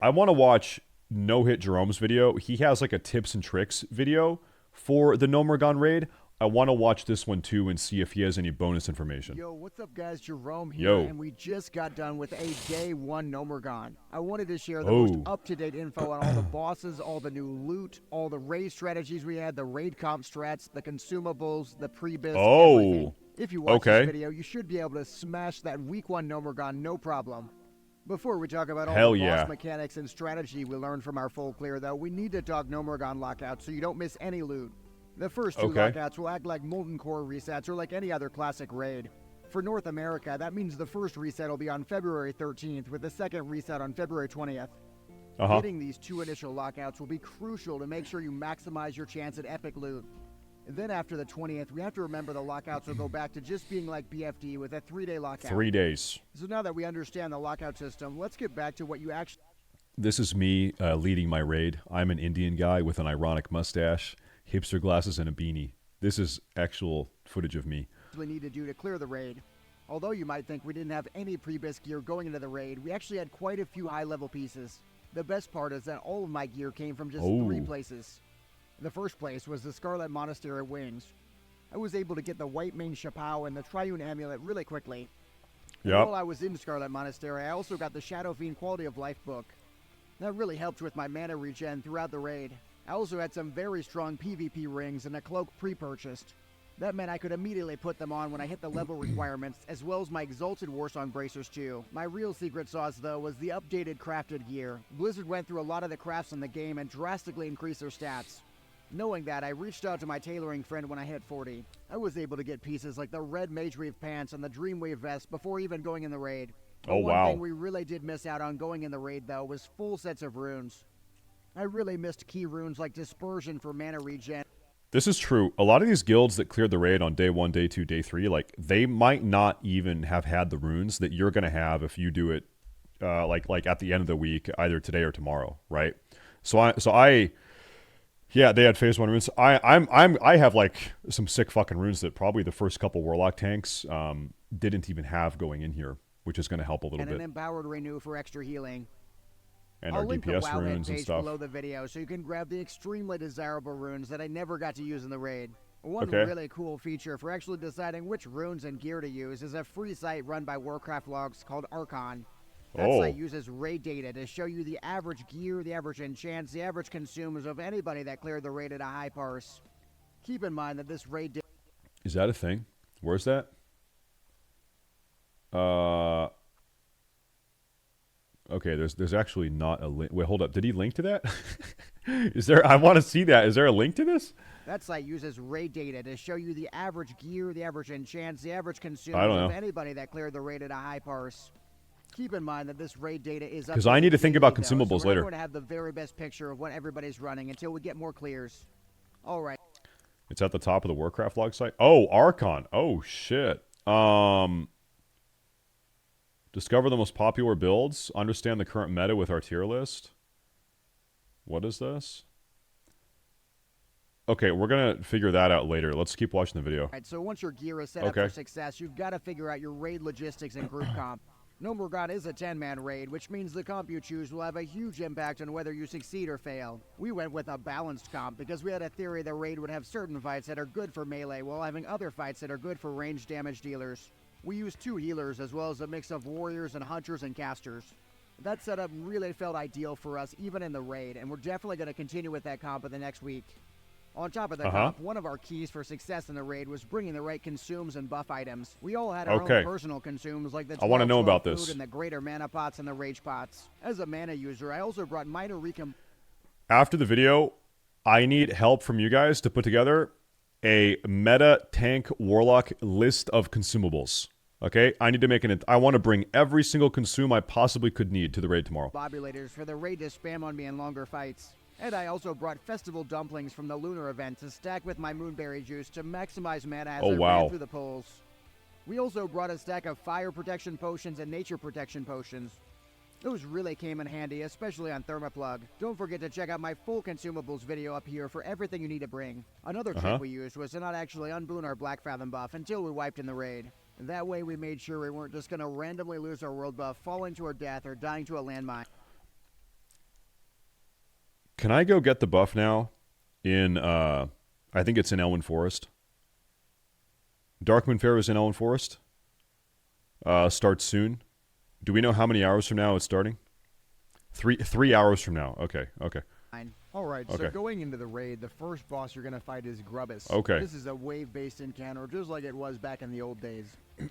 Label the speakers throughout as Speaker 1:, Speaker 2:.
Speaker 1: I want to watch Nohitjerome's video. He has like a tips and tricks video for the Gnomeregan raid. I want to watch this one too and see if he has any bonus information.
Speaker 2: Yo, what's up guys, Jerome here,
Speaker 1: Yo.
Speaker 2: and we just got done with a day 1 Gnomeregan. I wanted to share the most
Speaker 1: Oh.
Speaker 2: up-to-date info on all the bosses, all the new loot, all the raid strategies we had, the raid comp strats, the consumables, the pre-bis, everything.
Speaker 1: Oh.
Speaker 2: If you watch
Speaker 1: Okay.
Speaker 2: this video, you should be able to smash that week 1 Gnomeregan no problem. Before we talk about all
Speaker 1: Hell
Speaker 2: the
Speaker 1: yeah.
Speaker 2: boss mechanics and strategy we learned from our full clear though, we need to talk Gnomeregan lockouts so you don't miss any loot. The first two lockouts will act like Molten Core resets or like any other classic raid. For North America, that means the first reset will be on February 13th with the second reset on February 20th. Getting these two initial lockouts will be crucial to make sure you maximize your chance at epic loot. Then after the 20th, we have to remember the lockouts will go back to just being like BFD with a 3-day lockout.
Speaker 1: 3 days.
Speaker 2: So now that we understand the lockout system, let's get back to what you actually
Speaker 1: This is me leading my raid. I'm an Indian guy with an ironic mustache, hipster glasses, and a beanie. This is actual footage of me.
Speaker 2: need to do to clear the raid. Although you might think we didn't have any pre-bis gear going into the raid, we actually had quite a few high-level pieces. The best part is that all of my gear came from just 3 places. The first place was the Scarlet Monastery Wings. I was able to get the White Mane Chapeau and the Triune Amulet really quickly. And while I was in Scarlet Monastery, I also got the Shadow Fiend Quality of Life book. That really helped with my mana regen throughout the raid. I also had some very strong PvP rings and a cloak pre-purchased. That meant I could immediately put them on when I hit the level requirements, as well as my Exalted Warsong Bracers too. My real secret sauce though was the updated crafted gear. Blizzard went through a lot of the crafts in the game and drastically increased their stats. Knowing that, I reached out to my tailoring friend when I hit 40. I was able to get pieces like the red Mage Weave pants and the Dreamwave vest before even going in the raid. But one thing we really did miss out on going in the raid though was full sets of runes. I really missed key runes like Dispersion for mana regen.
Speaker 1: This is true. A lot of these guilds that cleared the raid on day 1, day 2, day 3, like, they might not even have had the runes that you're going to have if you do it, like at the end of the week, either today or tomorrow, right? Yeah, they had phase 1 runes. I have like some sick fucking runes that probably the first couple Warlock tanks didn't even have going in here, which is going to help a little bit.
Speaker 2: And an Empowered Renew for extra healing.
Speaker 1: And
Speaker 2: I'll
Speaker 1: our
Speaker 2: link
Speaker 1: DPS
Speaker 2: the WoW
Speaker 1: runes and
Speaker 2: page
Speaker 1: stuff.
Speaker 2: below the video so you can grab the extremely desirable runes that I never got to use in the raid. One really cool feature for actually deciding which runes and gear to use is a free site run by Warcraft Logs called Archon. That site uses raid data to show you the average gear, the average enchants, the average consumes of anybody that cleared the raid at a high parse. Keep in mind that this raid
Speaker 1: Is that a thing? Where's that? Okay, there's actually not a link. Wait, hold up. Did he link to that? Is there? I want to see that. Is there a link to this?
Speaker 2: That site uses raid data to show you the average gear, the average enchants, the average consumes of anybody that cleared the raid at a high parse. Keep in mind that this raid data is
Speaker 1: because I need to think about
Speaker 2: though,
Speaker 1: consumables
Speaker 2: so
Speaker 1: later.
Speaker 2: We're going to have the very best picture of what everybody's running until we get more clears. All right.
Speaker 1: It's at the top of the Warcraft log site. Oh, Archon. Oh shit. Discover the most popular builds. Understand the current meta with our tier list. What is this? Okay, we're going to figure that out later. Let's keep watching the video.
Speaker 2: All right, so once your gear is set up for success, you've got to figure out your raid logistics and group comp. Gnomeregan is a 10-man raid, which means the comp you choose will have a huge impact on whether you succeed or fail. We went with a balanced comp because we had a theory the raid would have certain fights that are good for melee while having other fights that are good for range damage dealers. We used 2 healers as well as a mix of warriors and hunters and casters. That setup really felt ideal for us even in the raid, and we're definitely going to continue with that comp in the next week. On top of the comp, one of our keys for success in the raid was bringing the right consumes and buff items. We all had our own personal consumes like the 12
Speaker 1: I want to know about this.
Speaker 2: food and the greater mana pots and the rage pots. As a mana user, I also brought minor recom.
Speaker 1: After the video, I need help from you guys to put together a meta tank warlock list of consumables. Okay, I need to make I want to bring every single consume I possibly could need to the raid tomorrow.
Speaker 2: Bobulators for the raid to spam on me in longer fights. And I also brought festival dumplings from the lunar event to stack with my moonberry juice to maximize mana as I ran through the polls. We also brought a stack of fire protection potions and nature protection potions. Those really came in handy, especially on Thermoplug. Don't forget to check out my full consumables video up here for everything you need to bring. Another trick we used was to not actually unboon our Black Fathom buff until we wiped in the raid. That way we made sure we weren't just going to randomly lose our world buff, falling to our death, or dying to a landmine.
Speaker 1: Can I go get the buff now in, I think it's in Elwyn Forest. Darkmoon Fair is in Elwyn Forest. Starts soon. Do we know how many hours from now it's starting? 3 hours from now. Okay, okay.
Speaker 2: Alright,
Speaker 1: Okay.
Speaker 2: so going into the raid, the first boss you're going to fight is Grubbus.
Speaker 1: Okay.
Speaker 2: This is a wave-based encounter, just like it was back in the old days.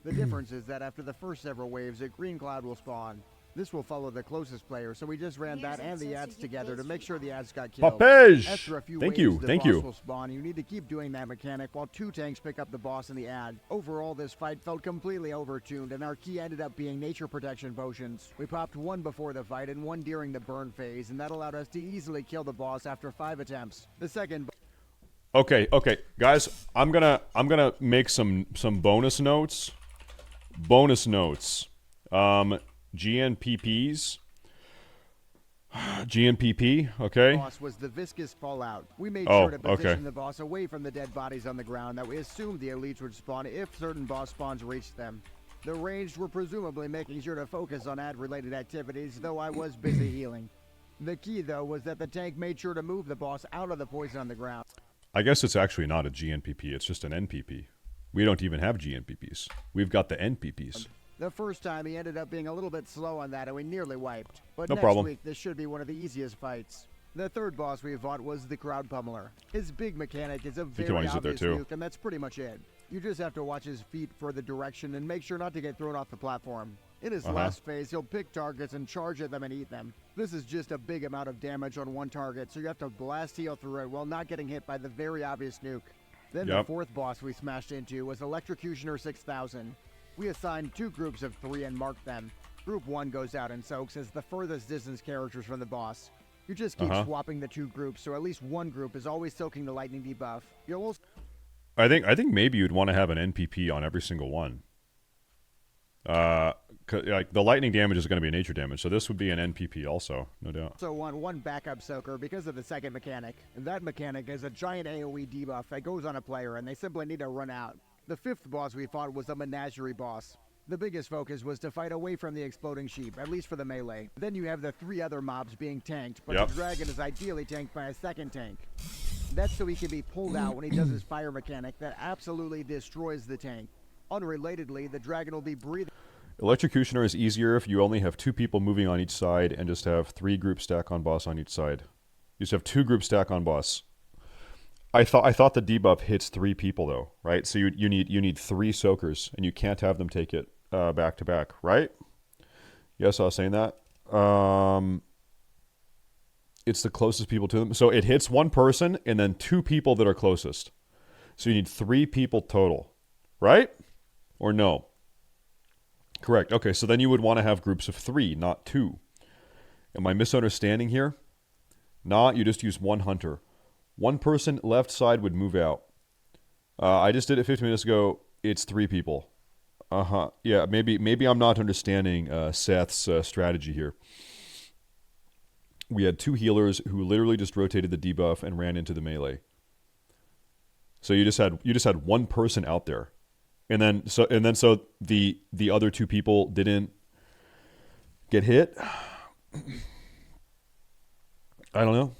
Speaker 2: The difference is that after the first several waves, a green cloud will spawn. This will follow the closest player, so we just ran that and the ads together to make sure the ads got killed.
Speaker 1: Papage!
Speaker 2: After a few
Speaker 1: Thank
Speaker 2: waves,
Speaker 1: you,
Speaker 2: the
Speaker 1: thank
Speaker 2: boss
Speaker 1: you.
Speaker 2: will spawn. You need to keep doing that mechanic while 2 tanks pick up the boss in the ad. Overall, this fight felt completely overtuned, and our key ended up being nature protection potions. We popped 1 before the fight and 1 during the burn phase, and that allowed us to easily kill the boss after 5 attempts. The second...
Speaker 1: Okay, okay, guys, I'm gonna make some bonus notes. Bonus notes. GNPPs. GNPP, okay.
Speaker 2: Boss was the viscous fallout. We made
Speaker 1: Oh,
Speaker 2: sure to position
Speaker 1: okay.
Speaker 2: the boss away from the dead bodies on the ground that we assumed the elites would spawn if certain boss spawns reached them. The ranged were presumably making sure to focus on ad-related activities, though I was busy healing. The key, though, was that the tank made sure to move the boss out of the poison on the ground.
Speaker 1: I guess it's actually not a GNPP, it's just an NPP. We don't even have GNPPs. We've got the NPPs.
Speaker 2: The first time he ended up being a little bit slow on that and we nearly wiped. But
Speaker 1: No
Speaker 2: next
Speaker 1: problem.
Speaker 2: week this should be one of the easiest fights. The third boss we fought was the Crowd Pummeler. His big mechanic is a
Speaker 1: you can
Speaker 2: very
Speaker 1: use it there
Speaker 2: obvious
Speaker 1: too.
Speaker 2: nuke, and that's pretty much it. You just have to watch his feet for the direction and make sure not to get thrown off the platform. In his last phase, he'll pick targets and charge at them and eat them. This is just a big amount of damage on one target, so you have to blast heal through it while not getting hit by the very obvious nuke. Then the fourth boss we smashed into was Electrocutioner 6000. We assigned 2 groups of 3 and marked them. Group 1 goes out and soaks as the furthest distance characters from the boss. You just keep swapping the 2 groups, so at least one group is always soaking the lightning debuff. You'll also...
Speaker 1: I think maybe you'd want to have an NPP on every single one. Like the lightning damage is going to be nature damage, so this would be an NPP also, no doubt.
Speaker 2: also want 1 backup soaker because of the second mechanic. And that mechanic is a giant AoE debuff that goes on a player, and they simply need to run out. The 5th boss we fought was a menagerie boss. The biggest focus was to fight away from the exploding sheep, at least for the melee. Then you have the 3 other mobs being tanked, but the dragon is ideally tanked by a second tank. That's so he can be pulled out when he does his fire mechanic that absolutely destroys the tank. Unrelatedly, the dragon will be breathing...
Speaker 1: Electrocutioner is easier if you only have 2 people moving on each side and just have 3 group stack on boss on each side. You just have 2 group stack on boss. I thought the debuff hits 3 people though, right? So you need 3 soakers, and you can't have them take it back to back, right? Yes, I was saying that. It's the closest people to them, so it hits 1 person and then 2 people that are closest. So you need 3 people total, right? Or no? Correct. Okay, so then you would want to have groups of 3, not 2. Am I misunderstanding here? Nah, you just use 1 hunter. 1 person left side would move out. I just did it 15 minutes ago. It's 3 people. Yeah, maybe I'm not understanding Seth's strategy here. We had 2 healers who literally just rotated the debuff and ran into the melee. So you just had 1 person out there, and then so the other 2 people didn't get hit. I don't know.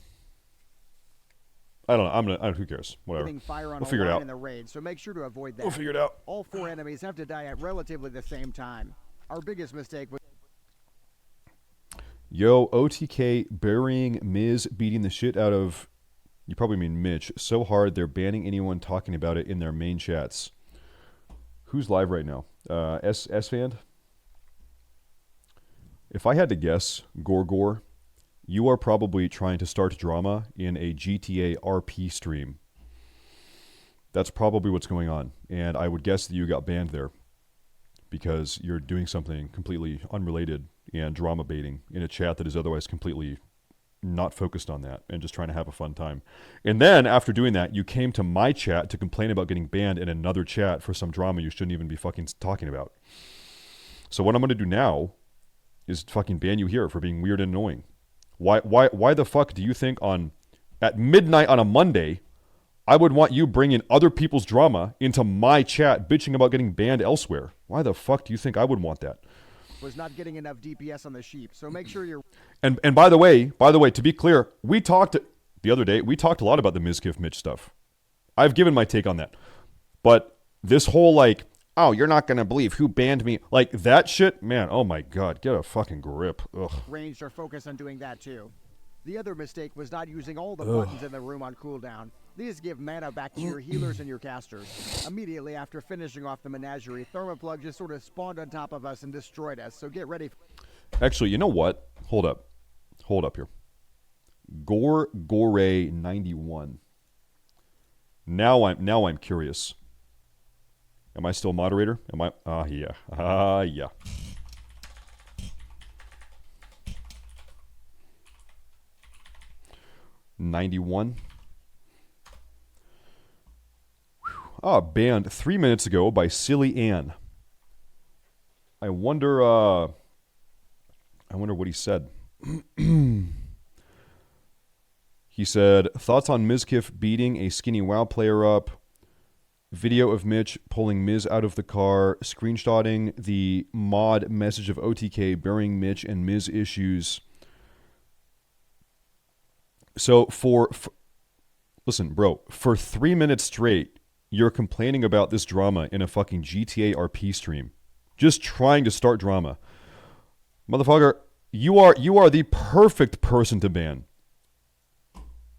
Speaker 1: Who cares? Whatever.
Speaker 2: Fire on
Speaker 1: We'll figure it out.
Speaker 2: in the raid, so make sure to avoid that.
Speaker 1: We'll figure it out.
Speaker 2: All 4 enemies have to die at relatively the same time. Our biggest mistake was...
Speaker 1: Yo, OTK burying Miz beating the shit out of, you probably mean Mitch, so hard they're banning anyone talking about it in their main chats. Who's live right now? S-Fand? If I had to guess, Gorgor, you are probably trying to start drama in a GTA RP stream. That's probably what's going on. And I would guess that you got banned there because you're doing something completely unrelated and drama baiting in a chat that is otherwise completely not focused on that and just trying to have a fun time. And then after doing that, you came to my chat to complain about getting banned in another chat for some drama you shouldn't even be fucking talking about. So what I'm going to do now is fucking ban you here for being weird and annoying. Why the fuck do you think at midnight on a Monday I would want you bringing other people's drama into my chat bitching about getting banned elsewhere? Why the fuck do you think I would want that?
Speaker 2: was not getting enough DPS on the sheep, so make sure you're...
Speaker 1: And by the way, to be clear, we talked the other day, we talked a lot about the Mizkif Mitch stuff. I've given my take on that. But this whole, like, oh, you're not going to believe who banned me. Like, that shit, man, oh my god, get a fucking grip. Ugh.
Speaker 2: Ranged or focus on doing that too. The other mistake was not using all the buttons in the room on cooldown. These give mana back to your healers and your casters. Immediately after finishing off the menagerie, Thermoplug just sort of spawned on top of us and destroyed us, so get ready.
Speaker 1: Actually, you know what? Hold up here. Gore 91. Now I'm curious. Am I still moderator? Am I? Yeah. Yeah. $91. Banned 3 minutes ago by Silly Ann. I wonder what he said. He said, thoughts on Mizkif beating a skinny WoW player up. Video of Mitch pulling Miz out of the car. Screenshotting the mod message of OTK burying Mitch and Miz issues. So listen, bro, for 3 minutes straight, you're complaining about this drama in a fucking GTA RP stream. Just trying to start drama. Motherfucker, you are the perfect person to ban.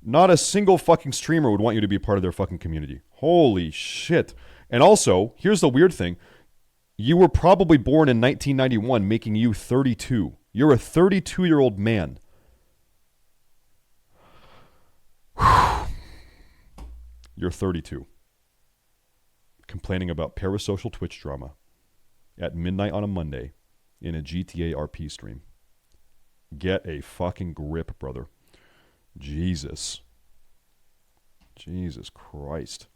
Speaker 1: Not a single fucking streamer would want you to be part of their fucking community. Holy shit. And also, here's the weird thing. You were probably born in 1991, making you 32. You're a 32-year-old man. You're 32. Complaining about parasocial Twitch drama at midnight on a Monday in a GTA RP stream. Get a fucking grip, brother. Jesus Christ.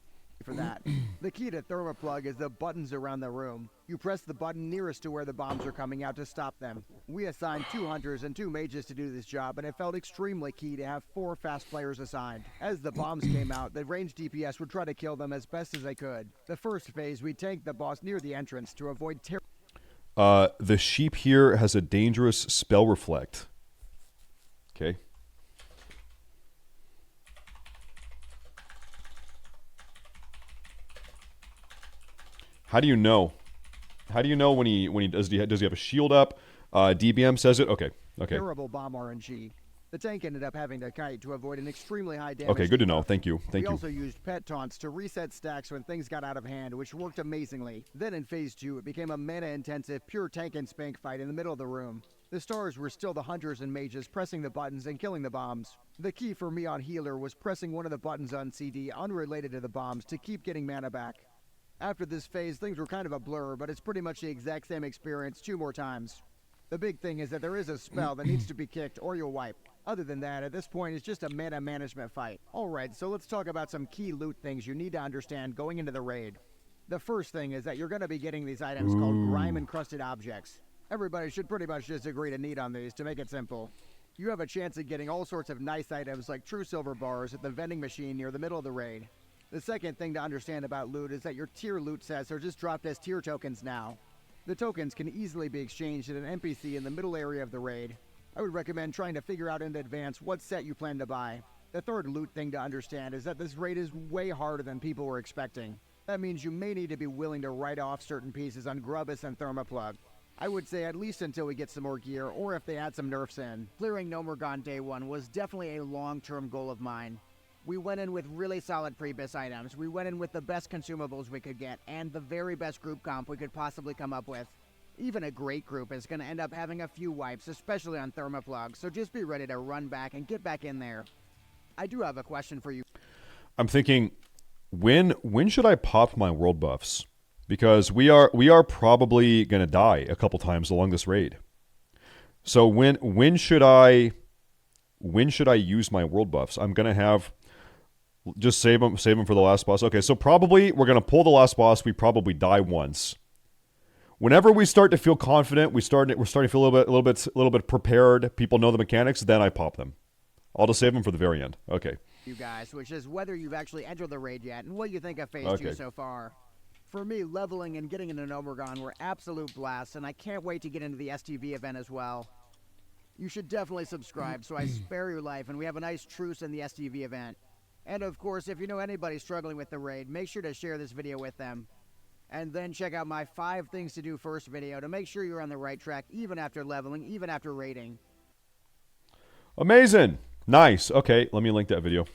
Speaker 2: For that. The key to Thermoplug is the buttons around the room. You press the button nearest to where the bombs are coming out to stop them. We assigned 2 hunters and 2 mages to do this job, and it felt extremely key to have 4 fast players assigned. As the bombs came out, the ranged DPS would try to kill them as best as they could. The first phase, we tanked the boss near the entrance to avoid
Speaker 1: the sheep here has a dangerous spell reflect. Okay. How do you know? How do you know when he does he have a shield up? DBM says it. Okay.
Speaker 2: Terrible bomb RNG. The tank ended up having to kite to avoid an extremely high damage.
Speaker 1: Okay, good to know. Thank you.
Speaker 2: We also used pet taunts to reset stacks when things got out of hand, which worked amazingly. Then in phase 2, it became a mana-intensive, pure tank and spank fight in the middle of the room. The stars were still the hunters and mages pressing the buttons and killing the bombs. The key for me on healer was pressing one of the buttons on CD unrelated to the bombs to keep getting mana back. After this phase, things were kind of a blur, but it's pretty much the exact same experience 2 more times. The big thing is that there is a spell that needs to be kicked or you'll wipe. Other than that, at this point, it's just a mana management fight. Alright, so let's talk about some key loot things you need to understand going into the raid. The first thing is that you're going to be getting these items called grime-encrusted objects. Everybody should pretty much just agree to need on these to make it simple. You have a chance of getting all sorts of nice items like true silver bars at the vending machine near the middle of the raid. The second thing to understand about loot is that your tier loot sets are just dropped as tier tokens now. The tokens can easily be exchanged at an NPC in the middle area of the raid. I would recommend trying to figure out in advance what set you plan to buy. The third loot thing to understand is that this raid is way harder than people were expecting. That means you may need to be willing to write off certain pieces on Grubbus and Thermoplug. I would say at least until we get some more gear, or if they add some nerfs in. Clearing Gnomeregan day 1 was definitely a long-term goal of mine. We went in with really solid pre-bis items, we went in with the best consumables we could get, and the very best group comp we could possibly come up with. Even a great group is going to end up having a few wipes, especially on Thermoplug, so just be ready to run back and get back in there. I do have a question for you.
Speaker 1: I'm thinking, when should I pop my world buffs? Because we are probably going to die a couple times along this raid. So when should I use my world buffs? I'm going to have... Just save them for the last boss. Okay, so probably we're gonna pull the last boss. We probably die once. Whenever we start to feel confident, we're starting to feel a little bit prepared. People know the mechanics. Then I pop them. I'll just save them for the very end. Okay.
Speaker 2: You guys, which is whether you've actually entered the raid yet and what you think of phase 2 so far. For me, leveling and getting into Gnomeregan were absolute blasts, and I can't wait to get into the STV event as well. You should definitely subscribe so I spare your life and we have a nice truce in the STV event. And of course, if you know anybody struggling with the raid, make sure to share this video with them. And then check out my 5 things to do first video to make sure you're on the right track even after leveling, even after raiding.
Speaker 1: Amazing. Nice. Okay, let me link that video.